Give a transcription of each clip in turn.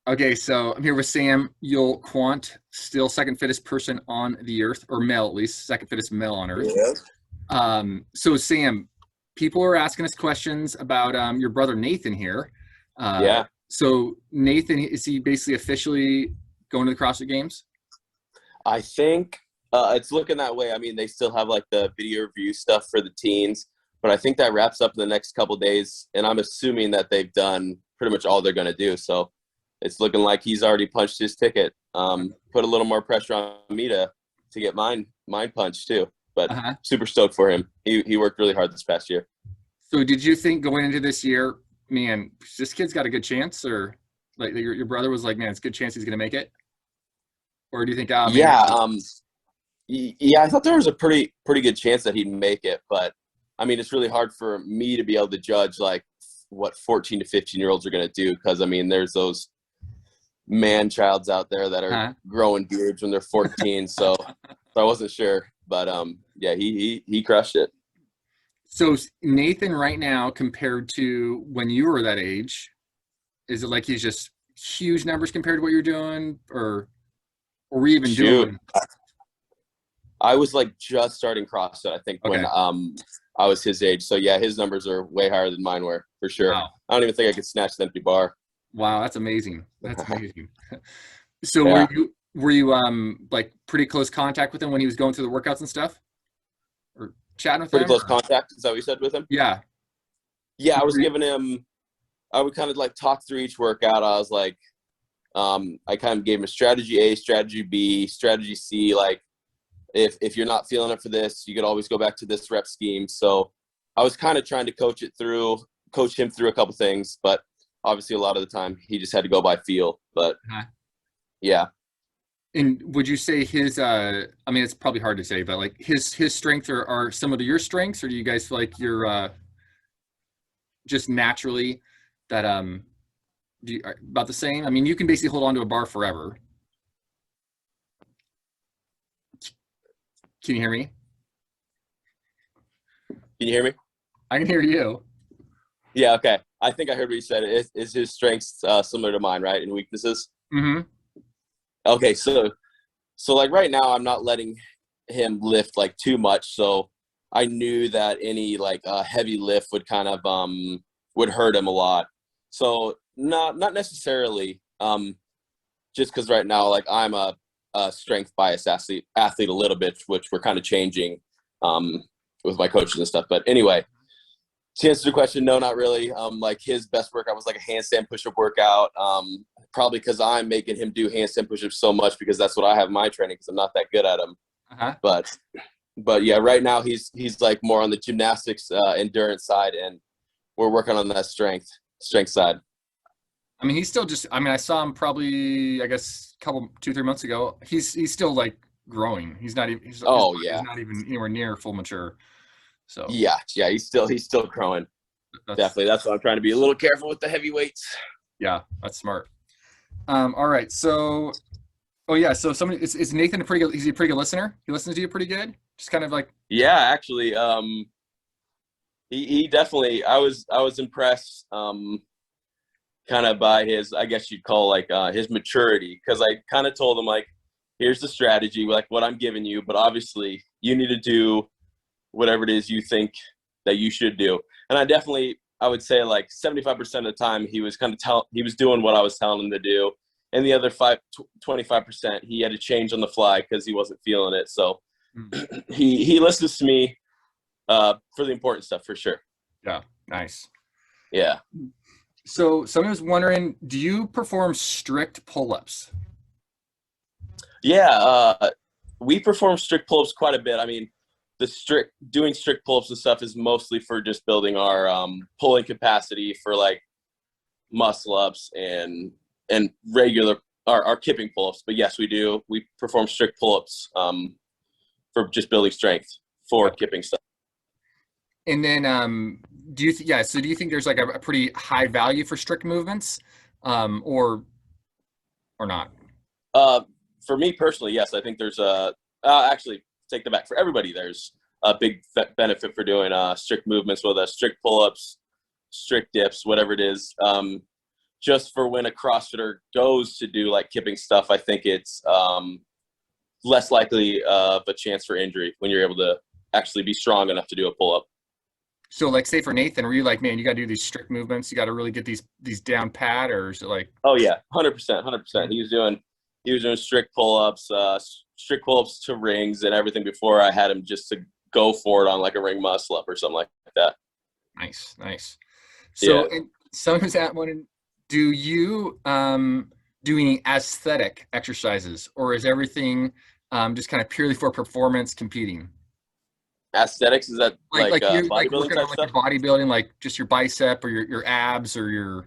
Okay, so I'm here with Sam Yule Kwant, still second fittest person on the earth, or male at least, second fittest male on earth. Yeah. So Sam, people are asking us questions about your brother Nathan here. Yeah. So Nathan, is he basically officially going to the CrossFit Games? I think it's looking that way. I mean, they still have like the video review stuff for the teens, but I think that wraps up in the next couple days. And I'm assuming that they've done pretty much all they're going to do. So it's looking like he's already punched his ticket. Put a little more pressure on me to get mine punched too. But Uh-huh. super stoked for him. He worked really hard this past year. So did you think going into this year, man, this kid's got a good chance, or like your brother was like, man, it's a good chance he's going to make it? Or do you think, oh man, Yeah. Yeah, I thought there was a pretty good chance that he'd make it, but I mean, it's really hard for me to be able to judge like what 14 to 15-year-olds are going to do, because I mean, there's those man-childs out there that are huh? growing beards when they're 14. So I wasn't sure, but yeah, he crushed it. So Nathan right now compared to when you were that age, is it like he's just huge numbers compared to what you're doing, or were you even Shoot, doing? I was like just starting CrossFit, I think, when Okay. I was his age. So yeah, his numbers are way higher than mine were for sure. Wow. I don't even think I could snatch the empty bar. Wow, that's amazing. That's amazing. So Yeah, were you like pretty close contact with him when he was going through the workouts and stuff? Or chatting with pretty him? close Or? contact. Is that what you said with him? Yeah. Yeah, I was giving him. I would kind of like talk through each workout. I was like, I kind of gave him a strategy A, strategy B, strategy C. Like, if you're not feeling it for this, you could always go back to this rep scheme. So I was kind of trying to coach him through a couple things, but obviously a lot of the time he just had to go by feel. But Uh-huh. yeah, And would you say his I mean it's probably hard to say, but like his strengths are similar to your strengths, or do you guys feel like you're just naturally that about the same? I mean, you can basically hold on to a bar forever. Can you hear me? can you hear me? I can hear you. Yeah, okay. I think I heard what you said. Is his strengths similar to mine, right? And weaknesses? Mm-hmm. Okay, so like right now I'm not letting him lift like too much. So I knew that any like heavy lift would kind of would hurt him a lot. So not necessarily just because right now like I'm a strength bias athlete a little bit, which we're kind of changing with my coaches and stuff. But anyway, to answer the question, no, not really. Like his best workout was like a handstand push-up workout. Probably because I'm making him do handstand push-ups so much because that's what I have in my training because I'm not that good at them. Uh-huh. But yeah, right now he's like more on the gymnastics endurance side, and we're working on that strength side. I mean, he's still just. I mean, I saw him probably, I guess, a couple 2-3 months ago. He's still like growing. He's not even. His Oh body's yeah, not even anywhere near full mature. So yeah. He's still growing. that's Definitely. That's why I'm trying to be a little careful with the heavy weights. yeah, that's smart. All right. So, oh yeah. So somebody is Nathan a pretty good? Is he a pretty good listener? He listens to you pretty good. Just kind of like. Yeah, actually, he definitely. I was impressed. Kind of by his, I guess you'd call like his maturity, because I kind of told him like, here's the strategy, like what I'm giving you, but obviously you need to do whatever it is you think that you should do. And I would say like 75% of the time he was he was doing what I was telling him to do, and the other 25% he had to change on the fly because he wasn't feeling it. So Mm, he listens to me for the important stuff for sure. yeah. Nice. Yeah. So someone was wondering, do you perform strict pull-ups? Yeah, we perform strict pull-ups quite a bit. I mean, doing strict pull-ups and stuff is mostly for just building our pulling capacity for like muscle ups and regular our kipping pull-ups. But yes, we do. We perform strict pull-ups for just building strength for kipping stuff. And then, yeah, so do you think there's like a pretty high value for strict movements, or not? Uh, for me personally, yes, I think there's actually take that back. For everybody, there's a big benefit for doing strict movements, whether that's strict pull-ups, strict dips, whatever it is. just for when a CrossFitter goes to do like kipping stuff, I think it's less likely of a chance for injury when you're able to actually be strong enough to do a pull-up. So like say for Nathan, were you like, man, you got to do these strict movements, you got to really get these down pat, or is it like? Oh yeah, 100%. He was doing strict pull-ups to rings and everything before I had him just to go for it on like a ring muscle up or something like that. Nice. So, Yeah. and someone who's at one, do you do any aesthetic exercises, or is everything just kind of purely for performance competing? Aesthetics, is that like You're like bodybuilding working type on like stuff? your bodybuilding, like just your bicep or your abs or your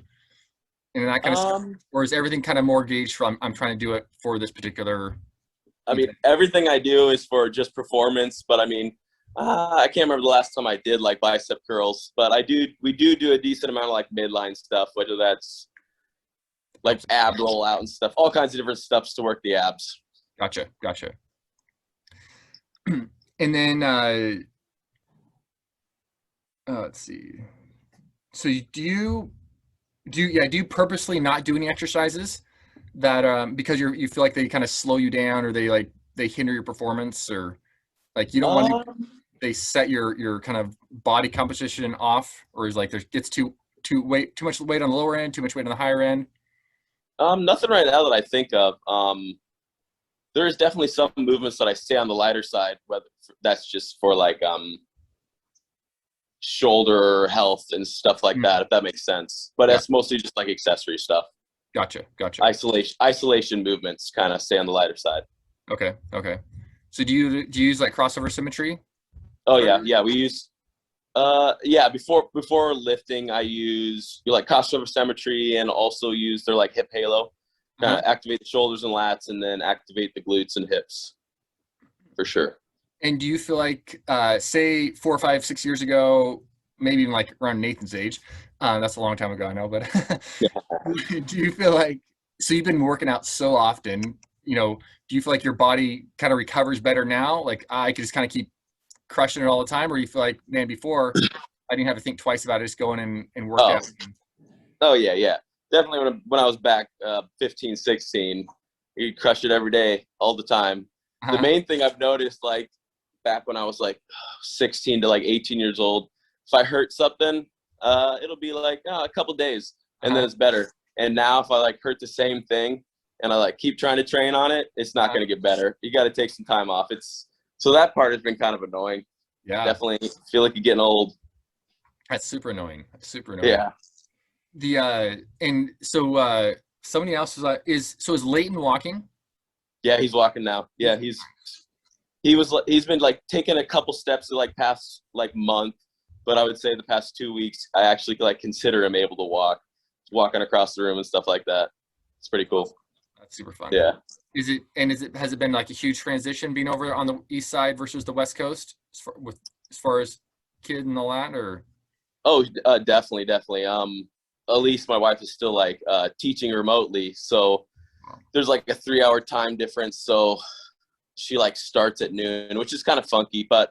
and that kind of stuff, or is everything kind of more gauged from I'm trying to do it for this particular I mean, event? everything I do is for just performance, but I mean, I can't remember the last time I did like bicep curls, but we do a decent amount of like midline stuff, whether that's like ab roll out and stuff, all kinds of different stuffs to work the abs. Gotcha. And then let's see. So do you purposely not do any exercises that because you feel like they kind of slow you down, or they hinder your performance, or like you don't want to they set your kind of body composition off, or is like there gets too much weight on the lower end, too much weight on the higher end? Nothing right now that I think of. There's definitely some movements that I stay on the lighter side, whether that's just for like shoulder health and stuff like that, if that makes sense. But that's mostly just like accessory stuff. Gotcha. Isolation movements kind of stay on the lighter side. Okay. So do you use like crossover symmetry? Oh yeah. We use before lifting I use like crossover symmetry, and also use their like hip halo. Kind of activate the shoulders and lats, and then activate the glutes and hips for sure. And do you feel like, say 4, 5, 6 years ago, maybe even like around Nathan's age, that's a long time ago, I know, but do you feel like, so you've been working out so often, do you feel like your body kind of recovers better now? Like I could just kind of keep crushing it all the time, or you feel like, man, before I didn't have to think twice about it, just going and work out? Oh yeah. Definitely when I was back 15, 16, you crush it every day, all the time. The main thing I've noticed, like back when I was like 16 to like 18 years old, if I hurt something, it'll be like a couple days, and then it's better. And now if I like hurt the same thing and I like keep trying to train on it, it's not going to get better. You got to take some time off. So that part has been kind of annoying. Yeah, definitely feel like you're getting old. That's super annoying. Yeah. And so somebody else is Leighton walking? Yeah, he's walking now. Yeah, he's been like taking a couple steps the like past like month, but I would say the past 2 weeks I actually like consider him able to walking across the room and stuff like that. It's pretty cool. That's super fun. Yeah. Has it been like a huge transition being over on the east side versus the west coast as far as kid and all that, or? Oh, definitely. At least my wife is still like teaching remotely, so there's like a 3-hour time difference. So she like starts at noon, which is kind of funky, but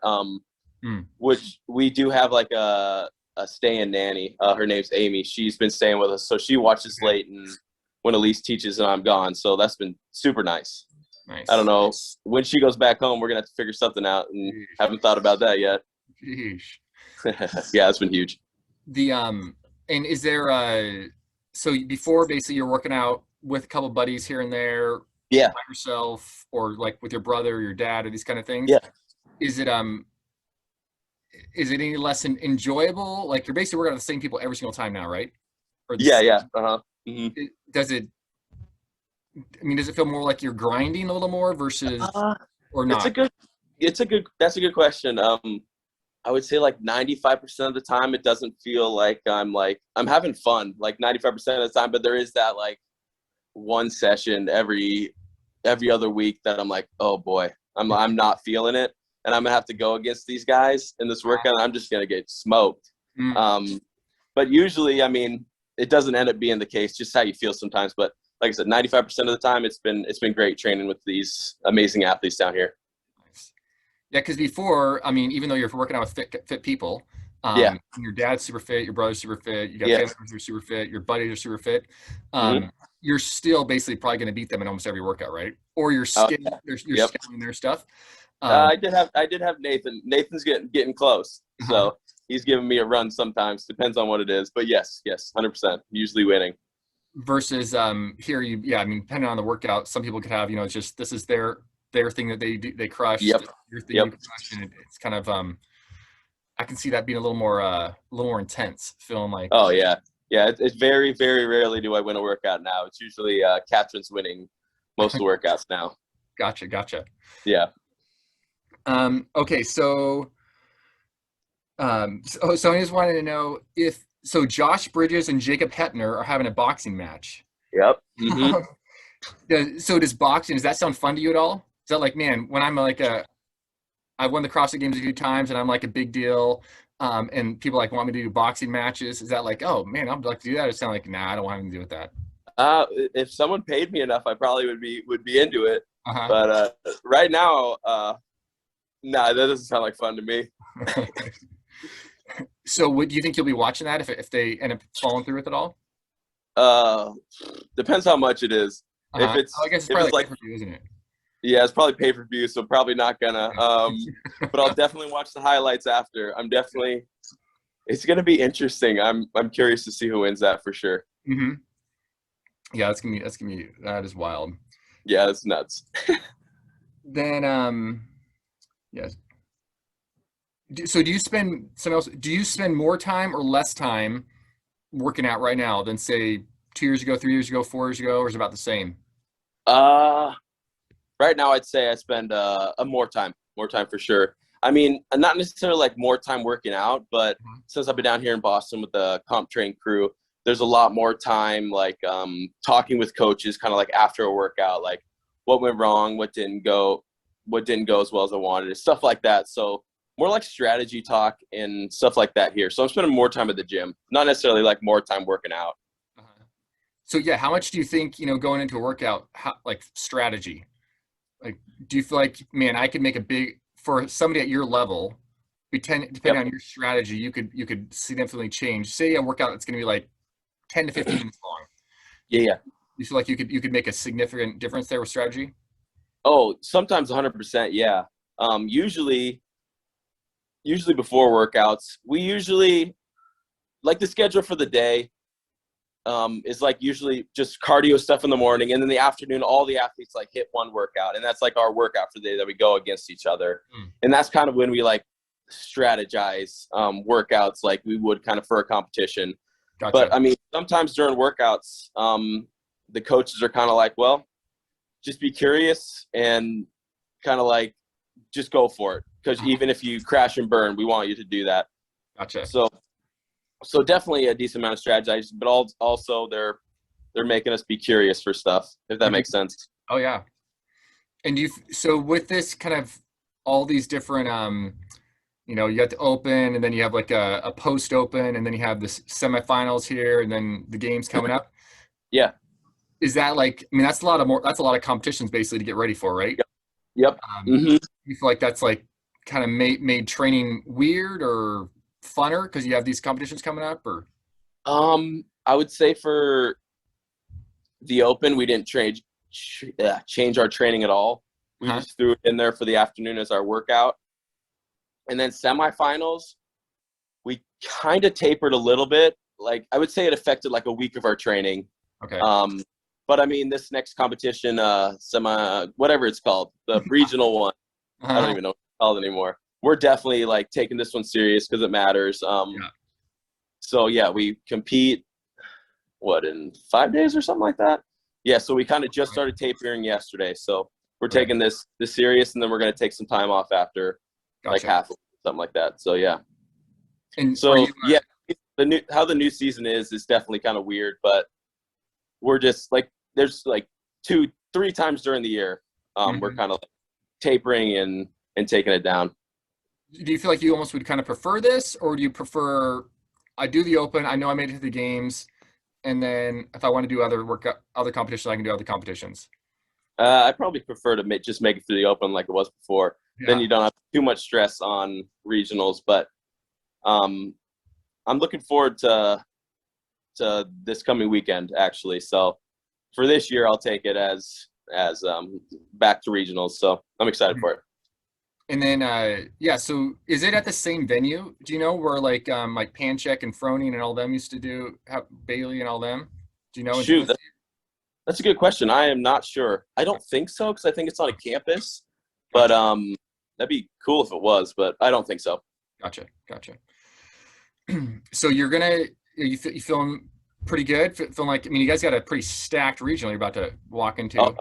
which we do have like a stay-in nanny. Her name's Amy. She's been staying with us, so she watches Leighton when Elise teaches and I'm gone. So that's been super nice. I don't know, when she goes back home, we're gonna have to figure something out, and haven't thought about that yet. Yeah, it's been huge. And is there so before basically you're working out with a couple buddies here and there, by yourself, or like with your brother or your dad, or these kind of things? Yeah. Is it any less enjoyable? Like you're basically working with the same people every single time now, right? Yeah. Does it feel more like you're grinding a little more versus or not? That's a good question. I would say like 95% of the time it doesn't feel like I'm having fun like 95% of the time, but there is that like one session every other week that I'm like, oh boy, I'm not feeling it, and I'm gonna have to go against these guys in this workout. I'm just gonna get smoked. But usually, I mean, it doesn't end up being the case, just how you feel sometimes. But like I said, 95% of the time it's been great training with these amazing athletes down here. Yeah, because before, I mean, even though you're working out with fit people, Yeah. Your dad's super fit, your brother's super fit, you got Yeah. family members who are super fit, your buddies are super fit. Hmm. You're still basically probably going to beat them in almost every workout, right? Or you're Oh, skin, yeah. you're Yep. scaling their stuff. Um, I did have Nathan. Nathan's getting close. uh-huh. So he's giving me a run sometimes. Depends on what it is. But yes, 100%. Usually winning. Versus here, I mean, depending on the workout, some people could have, it's just this is their thing that they do, they crush. Yep. Your thing Yep. you crush, and it's kind of I can see that being a little more intense, feeling like. Oh yeah. Yeah. It's very, very rarely do I win a workout now. It's usually Catherine's winning most of the workouts now. Gotcha. Yeah. Okay, so so I just wanted to know if so Josh Bridges and Jacob Heppner are having a boxing match. Yep. Hmm. So does that sound fun to you at all? Is that like, man, when I'm like I've won the CrossFit Games a few times and I'm like a big deal, and people like want me to do boxing matches, is that like, oh man, I'd like to do that? Or it sound like, nah, I don't want anything to do with that. If someone paid me enough, I probably would be into it. Uh-huh. But right now, nah, that doesn't sound like fun to me. So do you think you'll be watching that if they end up following through with it all? Depends how much it is. Uh-huh. If it's, I guess it's if probably it's like like, pay-per-view, isn't it? yeah, it's probably pay per view, so probably not gonna. But I'll definitely watch the highlights after. It's gonna be interesting. I'm curious to see who wins that for sure. Mm-hmm. Yeah, that is wild. Yeah, it's nuts. Then yes. So do you spend more time or less time working out right now than say 2 years ago, 3 years ago, 4 years ago, or is it about the same? Uh, right now I'd say I spend more time for sure. I mean, not necessarily like more time working out, but since I've been down here in Boston with the comp train crew, there's a lot more time like talking with coaches kind of like after a workout, like what went wrong, what didn't go as well as I wanted, stuff like that. So more like strategy talk and stuff like that here. So I'm spending more time at the gym, not necessarily like more time working out. Uh-huh. So yeah, how much do you think, going into a workout, like strategy? Like, do you feel like, man, I could make for somebody at your level, depending Yep. on your strategy, you could significantly change. Say a workout that's going to be like 10 to 15 minutes long. Yeah. You feel like you could make a significant difference there with strategy? Oh, sometimes 100%. Yeah. Usually before workouts, we usually like the schedule for the day is like usually just cardio stuff in the morning, and then the afternoon all the athletes like hit one workout, and that's like our workout for the day that we go against each other. And that's kind of when we like strategize workouts like we would kind of for a competition. Gotcha. But I mean, sometimes during workouts the coaches are kind of like, well, just be curious and kind of like just go for it, because even if you crash and burn, we want you to do that. Gotcha. So definitely a decent amount of strategizing, but also they're making us be curious for stuff, if that makes sense. Oh yeah. And so with this kind of all these different you got the open, and then you have like a post open, and then you have the semifinals here, and then the games coming up. Yeah. Is that like, I mean, that's a lot of competitions basically to get ready for, right? Yep. You feel like that's like kind of made training weird or funner because you have these competitions coming up, or? I would say for the open, we didn't change our training at all. We just threw it in there for the afternoon as our workout. And then semifinals, we kind of tapered a little bit. Like I would say it affected like a week of our training. Okay. But I mean, this next competition, whatever it's called, the regional one, I don't even know what it's called anymore. We're definitely like taking this one serious because it matters. So yeah, we compete, in 5 days or something like that? Yeah, so we kind of just started tapering yesterday. So we're taking this serious, and then we're going to take some time off after like half, something like that. So yeah. And so yeah, how the new season is definitely kind of weird, but we're just like, there's like 2-3 times during the year we're kind of like tapering and taking it down. Do you feel like you almost would kind of prefer this, or do you prefer, I do the open, I know I made it to the games, and then if I want to do other competitions, I can do other competitions? I probably prefer to just make it through the open like it was before. Then you don't have too much stress on regionals. But I'm looking forward to this coming weekend, actually. So for this year, I'll take it as back to regionals. So I'm excited for it. And then, yeah, so is it at the same venue? Do you know where like Panchek and Froning and all them used to do, Bailey and all them? Do you know? Shoot, that's a good question. I am not sure. I don't think so because I think it's on a campus. But that'd be cool if it was, but I don't think so. Gotcha. So you're gonna you feeling pretty good? Feeling like, I mean, you guys got a pretty stacked regional you're about to walk into. Oh,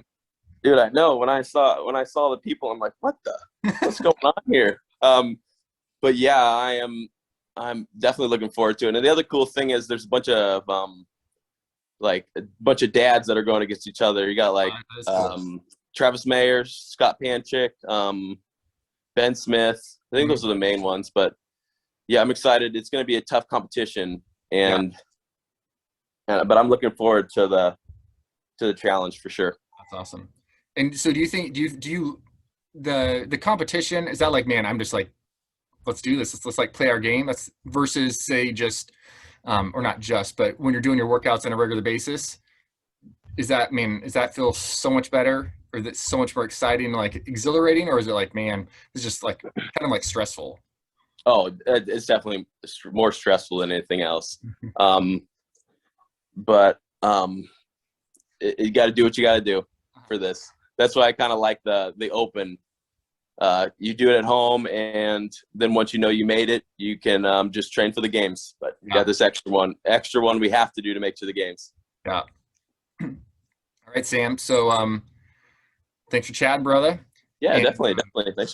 dude, I know. When I saw the people, I'm like, what's going on here? But yeah, I'm definitely looking forward to it. And the other cool thing is there's a bunch of dads that are going against each other. You got like cool. Travis Mayer, Scott Panchik, Ben Smith. I think those are the main ones. But yeah, I'm excited. It's going to be a tough competition, but I'm looking forward to the challenge for sure. That's awesome. And so do you the competition, is that like, man, I'm just like, let's do this. Let's like play our game. That's versus say just, or not just, but when you're doing your workouts on a regular basis, does that feel so much better, or is it so much more exciting, like exhilarating, or is it like, man, it's just like kind of like stressful? Oh, it's definitely more stressful than anything else. But you got to do what you got to do for this. That's why I kind of like the open. You do it at home, and then once you know you made it, you can just train for the games. But you got this extra one we have to do to make to the games. Yeah. All right, Sam. So thanks for chatting, brother. Yeah, definitely. Thanks for having me.